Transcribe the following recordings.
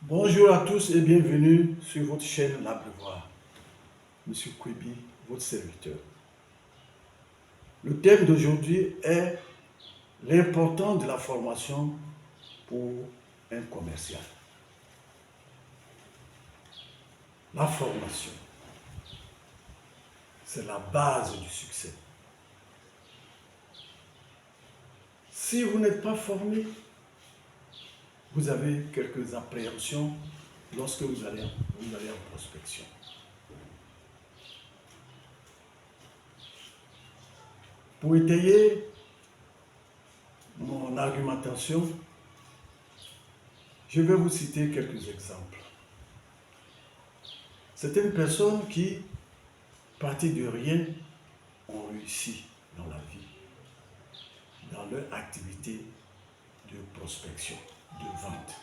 Bonjour à tous et bienvenue sur votre chaîne L'Abreuvoir. Monsieur Kwebi, votre serviteur. Le thème d'aujourd'hui est l'importance de la formation pour un commercial. La formation, c'est la base du succès. Si vous n'êtes pas formé, vous avez quelques appréhensions lorsque vous allez en prospection. Pour étayer mon argumentation, je vais vous citer quelques exemples. Certaines personnes qui, parties de rien, ont réussi dans la vie, dans leur activité de prospection, de vente.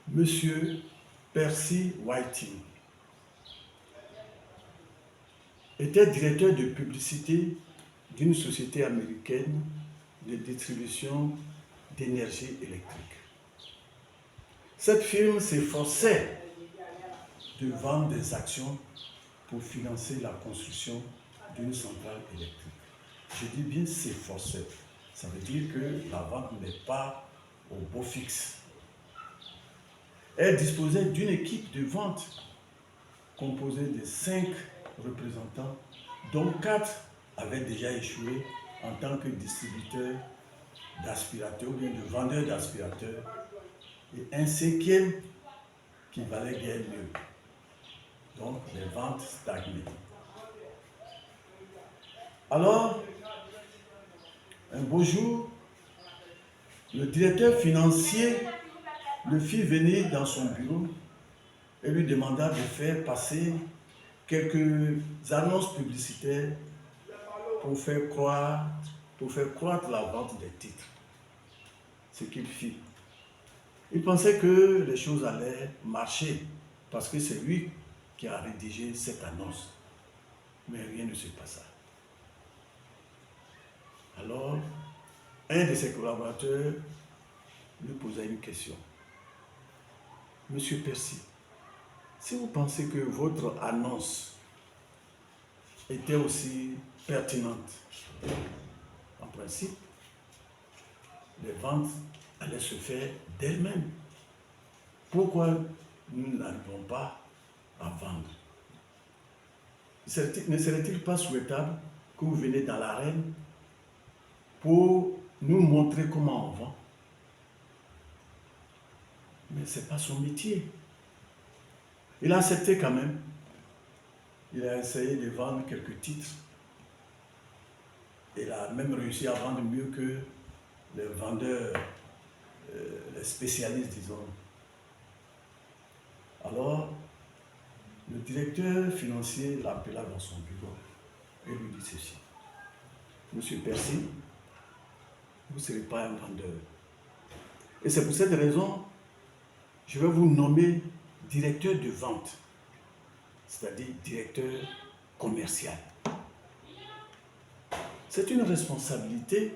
Monsieur Percy Whiting était directeur de publicité d'une société américaine de distribution d'énergie électrique. Cette firme s'efforçait de vendre des actions pour financer la construction d'une centrale électrique. Je dis bien s'efforçait. Ça veut dire que la vente n'est pas au beau fixe. Elle disposait d'une équipe de vente composée de 5 représentants, dont 4 avaient déjà échoué en tant que distributeurs d'aspirateurs ou bien de vendeurs d'aspirateurs, et un 5e qui valait bien mieux. Donc les ventes stagnaient. Alors, un beau jour, le directeur financier le fit venir dans son bureau et lui demanda de faire passer quelques annonces publicitaires pour faire croître la vente des titres. Ce qu'il fit. Il pensait que les choses allaient marcher parce que c'est lui qui a rédigé cette annonce. Mais rien ne se passa. Alors, un de ses collaborateurs lui posa une question. Monsieur Percy, si vous pensez que votre annonce était aussi pertinente, en principe, les ventes allaient se faire d'elles-mêmes. Pourquoi nous n'arrivons pas à vendre? Ne serait-il pas souhaitable que vous veniez dans l'arène pour nous montrer comment on vend? Mais ce n'est pas son métier. Il a accepté quand même. Il a essayé de vendre quelques titres. Il a même réussi à vendre mieux que les vendeurs, les spécialistes, disons. Alors, le directeur financier l'appela dans son bureau et lui dit ceci. Monsieur Percy, vous ne serez pas un vendeur. Et c'est pour cette raison, je vais vous nommer directeur de vente, c'est-à-dire directeur commercial. C'est une responsabilité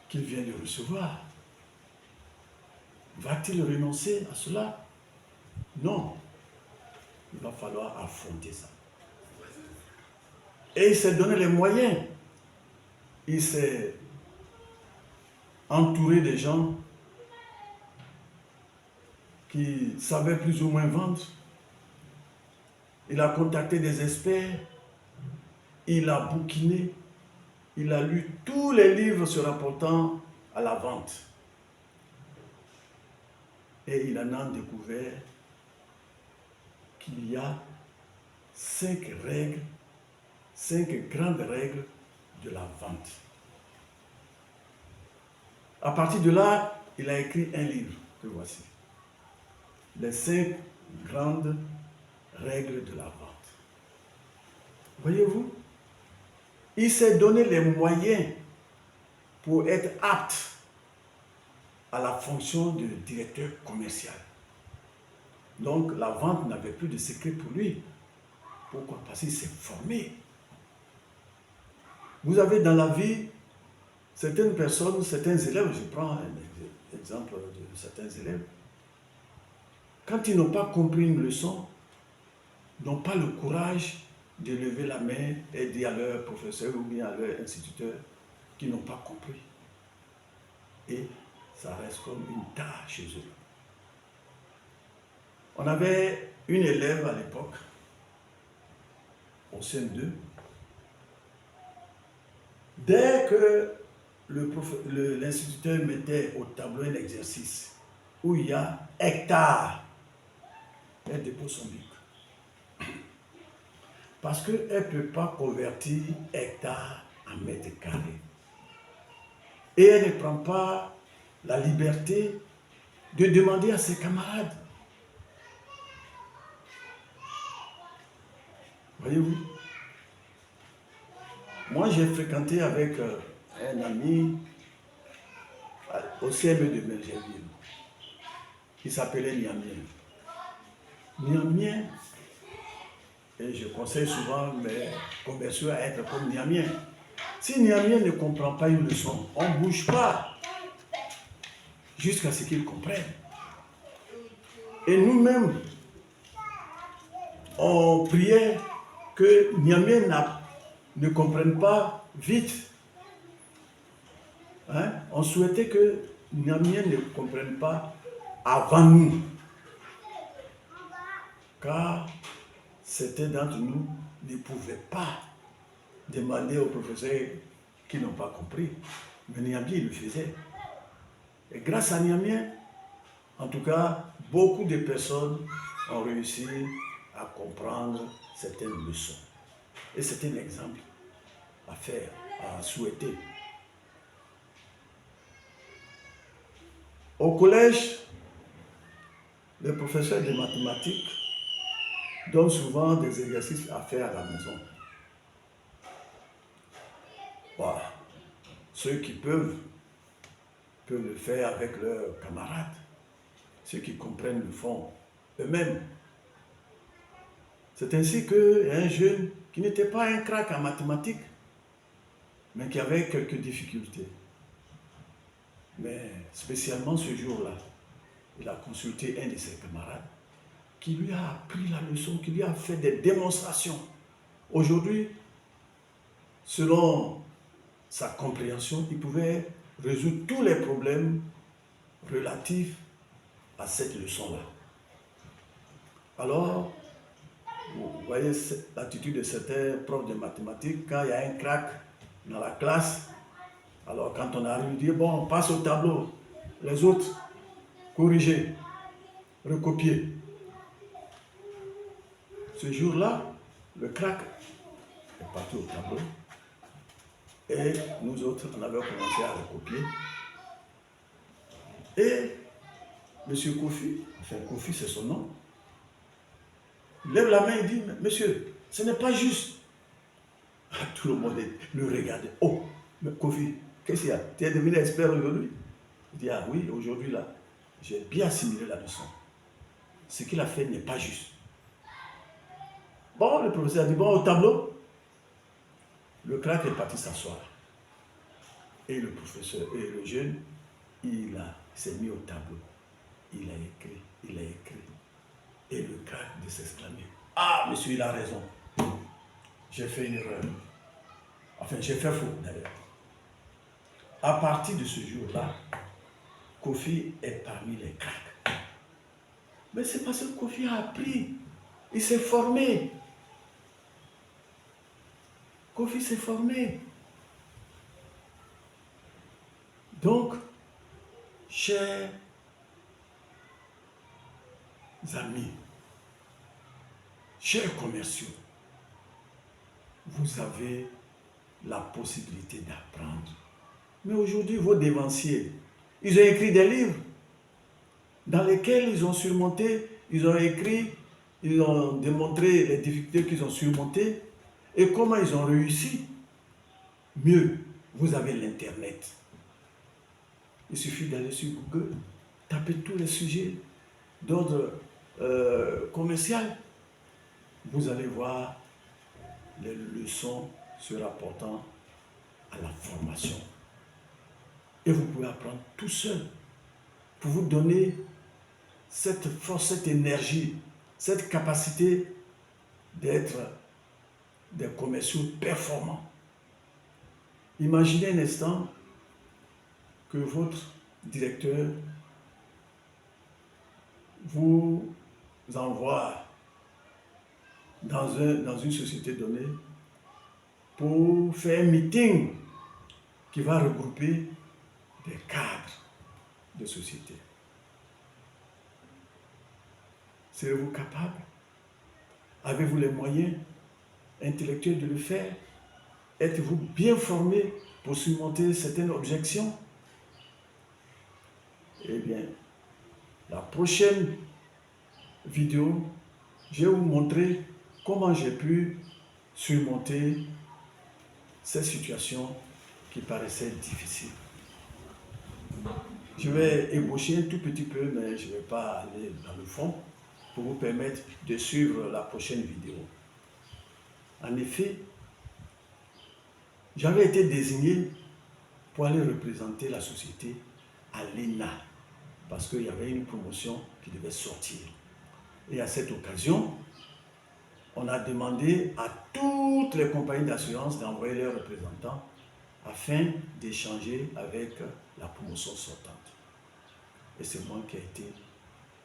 qu'il vient de recevoir. Va-t-il renoncer à cela? Non. Il va falloir affronter ça. Et il s'est donné les moyens. Il s'est entouré de gens qui savaient plus ou moins vendre. Il a contacté des experts. Il a bouquiné. Il a lu tous les livres se rapportant à la vente. Et il en a découvert qu'il y a 5 règles, 5 grandes règles de la vente. À partir de là, il a écrit un livre que voici. Les 5 grandes règles de la vente. Voyez-vous, il s'est donné les moyens pour être apte à la fonction de directeur commercial. Donc la vente n'avait plus de secret pour lui. Pourquoi? Parce qu'il s'est formé. Vous avez dans la vie certaines personnes, certains élèves, je prends un exemple de certains élèves, quand ils n'ont pas compris une leçon, n'ont pas le courage de lever la main et dire à leur professeur ou bien à leur instituteur qu'ils n'ont pas compris. Et ça reste comme une tare chez eux. On avait une élève à l'époque, au CM2. Dès que l'instituteur mettait au tableau un exercice où il y a hectare, elle dépose son bic. Parce qu'elle ne peut pas convertir hectare en mètre carré. Et elle ne prend pas la liberté de demander à ses camarades. Voyez-vous? Moi, j'ai fréquenté avec un ami au CME de Mergerville, qui s'appelait Niamien. Niamien, et je conseille souvent mes commerciaux à être comme Niamien. Si Niamien ne comprend pas une leçon, on ne bouge pas jusqu'à ce qu'il comprenne. Et nous-mêmes, on priait que Niamien ne comprenne pas vite. Hein? On souhaitait que Niamien ne comprenne pas avant nous. Car certains d'entre nous ne pouvaient pas demander aux professeurs qui n'ont pas compris. Mais Niamien le faisait. Et grâce à Niamien, en tout cas, beaucoup de personnes ont réussi à comprendre certaines leçons. Et c'est un exemple à faire, à souhaiter. Au collège, les professeurs de mathématiques donnent souvent des exercices à faire à la maison. Voilà. Ceux qui peuvent le faire avec leurs camarades. Ceux qui comprennent le fond eux-mêmes. C'est ainsi qu'un jeune qui n'était pas un crack en mathématiques, mais qui avait quelques difficultés. Mais spécialement ce jour-là, il a consulté un de ses camarades qui lui a appris la leçon, qui lui a fait des démonstrations. Aujourd'hui, selon sa compréhension, il pouvait résoudre tous les problèmes relatifs à cette leçon-là. Alors, vous voyez l'attitude de certains profs de mathématiques, quand il y a un crack dans la classe, alors quand on arrive, on dit, bon, on passe au tableau, les autres, corriger, recopier. Ce jour-là, le crack est parti au tableau et nous autres, on avait commencé à recopier. Et M. Kofi, enfin Kofi c'est son nom, il lève la main et dit, monsieur, ce n'est pas juste. Tout le monde le regardait. Oh, mais Kofi, qu'est-ce qu'il y a? Tu es devenu expert aujourd'hui? Il dit, ah oui, aujourd'hui là, j'ai bien assimilé la leçon. Ce qu'il a fait n'est pas juste. Bon, le professeur a dit, bon, au tableau, le crack est parti s'asseoir. Et le professeur, et le jeune, il s'est mis au tableau. Il a écrit. Et le crack de s'exclamer, ah, monsieur, il a raison. J'ai fait une erreur. Enfin, j'ai fait faux d'ailleurs. À partir de ce jour-là, Kofi est parmi les cracks. Mais c'est parce que Kofi a appris. Il s'est formé. Kofi s'est formé. Donc, chers amis, chers commerciaux, vous avez la possibilité d'apprendre. Mais aujourd'hui, vos dévanciers, ils ont écrit des livres dans lesquels ils ont surmonté, ils ont écrit, ils ont démontré les difficultés qu'ils ont surmontées et comment ils ont réussi. Mieux, vous avez l'Internet. Il suffit d'aller sur Google, taper tous les sujets d'ordre commercial. Vous allez voir les leçons se rapportant à la formation. Et vous pouvez apprendre tout seul pour vous donner cette force, cette énergie, cette capacité d'être des commerciaux performants. Imaginez un instant que votre directeur vous envoie dans une société donnée pour faire un meeting qui va regrouper des cadres de société. Serez-vous capable? Avez-vous les moyens intellectuels de le faire? Êtes-vous bien formé pour surmonter certaines objections? Eh bien, la prochaine vidéo, je vais vous montrer comment j'ai pu surmonter ces situations qui paraissaient difficiles. Je vais ébaucher un tout petit peu, mais je ne vais pas aller dans le fond pour vous permettre de suivre la prochaine vidéo. En effet, j'avais été désigné pour aller représenter la société à l'ENA parce qu'il y avait une promotion qui devait sortir. Et à cette occasion, on a demandé à toutes les compagnies d'assurance d'envoyer leurs représentants afin d'échanger avec la promotion sortante. Et c'est moi qui ai été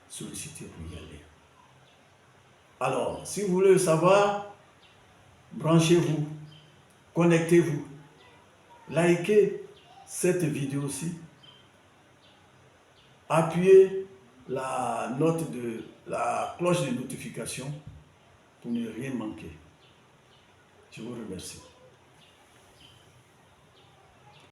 sollicité pour y aller. Alors, si vous voulez le savoir, branchez-vous, connectez-vous, likez cette vidéo-ci, appuyez la cloche de notification pour ne rien manquer. Je vous remercie.